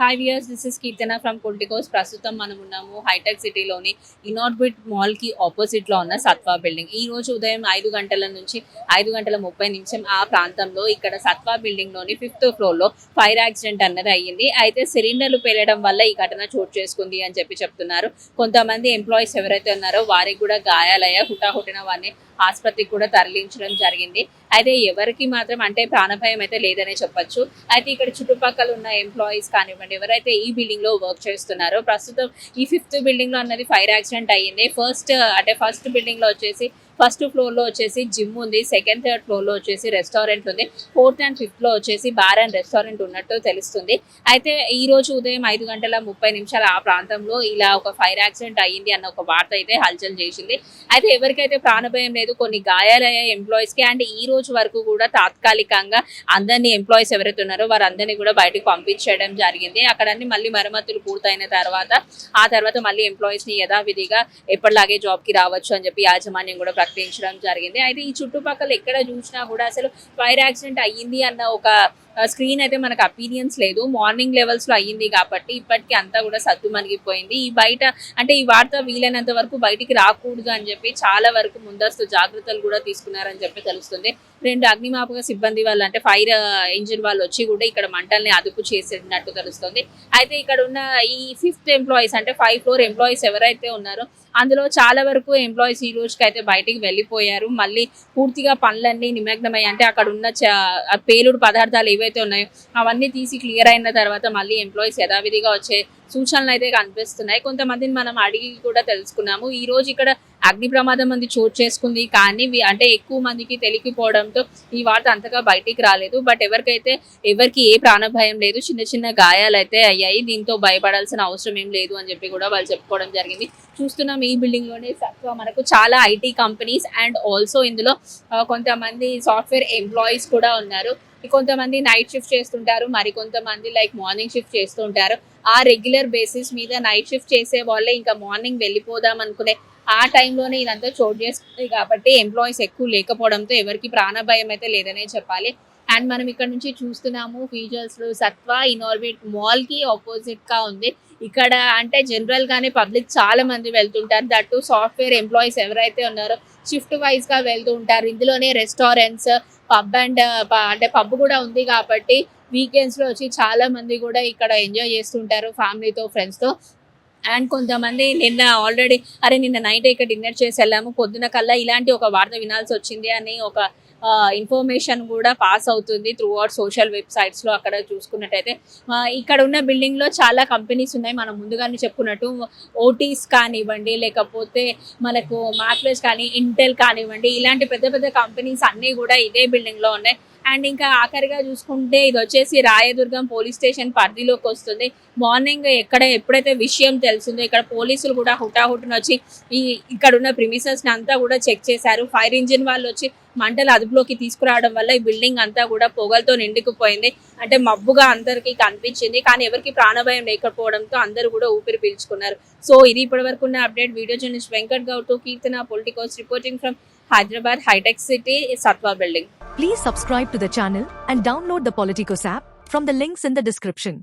5 years this is Keerthana from Politicos. ప్రస్తుతం మనం ఉన్నాము హైటెక్ సిటీలోని ఇనార్బిట్ మాల్కి ఆపోజిట్లో ఉన్న సత్వా బిల్డింగ్. ఈ రోజు ఉదయం 5 గంటల నుంచి 5:30 ఆ ప్రాంతంలో ఇక్కడ సత్వా బిల్డింగ్లోని 5th ఫ్లోర్లో ఫైర్ యాక్సిడెంట్ అన్నది అయ్యింది. అయితే సిలిండర్లు పేలడం వల్ల ఈ ఘటన చోటు చేసుకుంది అని చెప్తున్నారు. కొంతమంది ఎంప్లాయీస్ ఎవరైతే ఉన్నారో వారికి కూడా గాయాలయ్యాయి. హుటాహుటిన వారిని ఆసుపత్రికి కూడా తరలించడం జరిగింది. అయితే ఎవరికి మాత్రం అంటే ప్రాణభయం అయితే లేదనే చెప్పొచ్చు. అయితే ఇక్కడ చుట్టుపక్కల ఉన్న ఎంప్లాయీస్ కానివ్వండి, ఎవరైతే ఈ బిల్డింగ్ లో వర్క్ చేస్తున్నారో, ప్రస్తుతం ఈ 5th బిల్డింగ్ లో అన్నది ఫైర్ యాక్సిడెంట్ అయ్యింది. ఫస్ట్ బిల్డింగ్ లో వచ్చేసి ఫస్ట్ ఫ్లోర్ లో వచ్చేసి జిమ్ ఉంది, సెకండ్ థర్డ్ ఫ్లోర్ లో వచ్చేసి రెస్టారెంట్ ఉంది, 4th and 5th లో వచ్చేసి బార్ అండ్ రెస్టారెంట్ ఉన్నట్టు తెలుస్తుంది. అయితే ఈ రోజు ఉదయం 5:30 ఆ ప్రాంతంలో ఇలా ఒక ఫైర్ యాక్సిడెంట్ అయ్యింది అన్న ఒక వార్త అయితే హల్చల్ చేసింది. అయితే ఎవరికైతే ప్రాణభయం లేదు, కొన్ని గాయాలయ్యాయి ఎంప్లాయీస్ కి. అండ్ ఈ రోజు వరకు కూడా తాత్కాలికంగా అందరినీ ఎంప్లాయీస్ ఎవరైతే ఉన్నారో వారందరినీ కూడా బయటకు పంపించడం జరిగింది. అక్కడ అన్ని మళ్ళీ మరమ్మతులు పూర్తయిన తర్వాత మళ్ళీ ఎంప్లాయీస్ ని యథావిధిగా ఎప్పటిలాగే జాబ్ కి రావచ్చు అని చెప్పి యాజమాన్యం కూడా ప్రకటించడం జరిగింది. అయితే ఈ చుట్టుపక్కల ఎక్కడ చూసినా కూడా అసలు ఫైర్ యాక్సిడెంట్ అయ్యింది అన్న ఒక స్క్రీన్ అయితే మనకు అపీనియన్స్ లేదు. మార్నింగ్ లెవెల్స్ లో అయ్యింది కాబట్టి ఇప్పటికీ అంతా కూడా సద్దు మణిగిపోయింది. ఈ వార్త వీలైనంత వరకు బయటికి రాకూడదు అని చెప్పి చాలా వరకు ముందస్తు జాగ్రత్తలు కూడా తీసుకున్నారని చెప్పి తెలుస్తుంది. 2 అగ్నిమాపక సిబ్బంది వాళ్ళు అంటే ఫైర్ ఇంజిన్ వాళ్ళు వచ్చి కూడా ఇక్కడ మంటల్ని అదుపు చేసినట్టు తెలుస్తుంది. అయితే ఇక్కడ ఉన్న ఈ 5th ఎంప్లాయీస్ అంటే 5th ఫ్లోర్ ఎంప్లాయీస్ ఎవరైతే ఉన్నారో అందులో చాలా వరకు ఎంప్లాయీస్ ఈ రోజుకి అయితే బయటికి వెళ్ళిపోయారు. మళ్ళీ పూర్తిగా పనులన్నీ నిమగ్నమై అంటే అక్కడ ఉన్న పేలుడు పదార్థాలు ఏవైతే ఉన్నాయో అవన్నీ తీసి క్లియర్ అయిన తర్వాత మళ్ళీ ఎంప్లాయీస్ యథావిధిగా వచ్చే సూచనలు అయితే కనిపిస్తున్నాయి. కొంతమందిని మనం అడిగి కూడా తెలుసుకున్నాము. ఈ రోజు ఇక్కడ అగ్ని ప్రమాదం మంది చోటు చేసుకుంది, కానీ అంటే ఎక్కువ మందికి తెలియకపోవడంతో ఈ వార్త అంతగా బయటికి రాలేదు. బట్ ఎవరికి ఏ ప్రాణభయం లేదు, చిన్న చిన్న గాయాలు అయితే అయ్యాయి. దీంతో భయపడాల్సిన అవసరం ఏం లేదు అని చెప్పి కూడా వాళ్ళు చెప్పుకోవడం జరిగింది. చూస్తున్నాం ఈ బిల్డింగ్ లోనే మనకు చాలా ఐటీ కంపెనీస్ అండ్ ఆల్సో ఇందులో కొంతమంది సాఫ్ట్వేర్ ఎంప్లాయీస్ కూడా ఉన్నారు. కొంతమంది నైట్ షిఫ్ట్ చేస్తుంటారు, మరి కొంతమంది లైక్ మార్నింగ్ షిఫ్ట్ చేస్తుంటారు. ఆ రెగ్యులర్ బేసిస్ మీద నైట్ షిఫ్ట్ చేసే వాళ్ళే ఇంకా మార్నింగ్ వెళ్ళిపోదాం అనుకునే ఆ టైంలోనే ఇదంతా చోటు చేస్తుంది. కాబట్టి ఎంప్లాయీస్ ఎక్కువ లేకపోవడంతో ఎవరికి ప్రాణభయం అయితే లేదనే చెప్పాలి. అండ్ మనం ఇక్కడ నుంచి చూస్తున్నాము ఫీచర్స్ లో సత్వా ఇనార్బిట్ మాల్ కి ఆపోజిట్ గా ఉంది. ఇక్కడ అంటే జనరల్ గానే పబ్లిక్ చాలా మంది వెళ్తుంటారు. దట్టు సాఫ్ట్వేర్ ఎంప్లాయీస్ ఎవరైతే ఉన్నారో షిఫ్ట్ వైజ్ గా వెళ్తూ ఉంటారు. ఇందులోనే రెస్టారెంట్స్, పబ్ కూడా ఉంది కాబట్టి వీకెండ్స్ లో వచ్చి చాలా మంది కూడా ఇక్కడ ఎంజాయ్ చేస్తుంటారు ఫ్యామిలీతో, ఫ్రెండ్స్ తో. అండ్ కొంతమంది నిన్న నైట్ ఇక్కడ డిన్నర్ చేసి వెళ్ళాము, పొద్దున కల్లా ఇలాంటి ఒక వార్త వినాల్సి వచ్చింది అని ఒక ఇన్ఫర్మేషన్ కూడా పాస్ అవుతుంది త్రూ అవుట్ సోషల్ వెబ్సైట్స్ లో. అక్కడ చూసుకున్నట్టయితే ఇక్కడ ఉన్న బిల్డింగ్ లో చాలా కంపెనీస్ ఉన్నాయి. మనం ముందుగానే చెప్పుకున్నట్టు ఓటీస్ కానివ్వండి, లేకపోతే మనకు మ్యాక్లెస్ కానీ, ఇంటెల్ కానివ్వండి, ఇలాంటి పెద్ద పెద్ద కంపెనీస్ అన్నీ కూడా ఇదే బిల్డింగ్ లో ఉన్నాయి. అండ్ ఇంకా ఆఖరిగా చూసుకుంటే ఇది వచ్చేసి రాయదుర్గం పోలీస్ స్టేషన్ పరిధిలోకి వస్తుంది. మార్నింగ్ ఎప్పుడైతే విషయం తెలిసిందో ఇక్కడ పోలీసులు కూడా హుటాహుటిన వచ్చి ఇక్కడ ఉన్న ప్రిమిసెస్ ని అంతా కూడా చెక్ చేశారు. ఫైర్ ఇంజిన్ వాళ్ళు వచ్చి మంటలు అదుపులోకి తీసుకురావడం వల్ల ఈ బిల్డింగ్ అంతా కూడా పొగలతో నిండుకుపోయింది. అంటే మబ్బుగా అందరికీ కనిపించింది, కానీ ఎవరికి ప్రాణభయం లేకపోవడంతో అందరూ కూడా ఊపిరి పీల్చుకున్నారు. సో ఇది ఇప్పటివరకు ఉన్న update. Video journalist Venkat Goud తో Keerthana, Politicos, reporting from Hyderabad High-Tech City, Satwa Building. Please subscribe to the channel and download the Politicos app from the links in the description.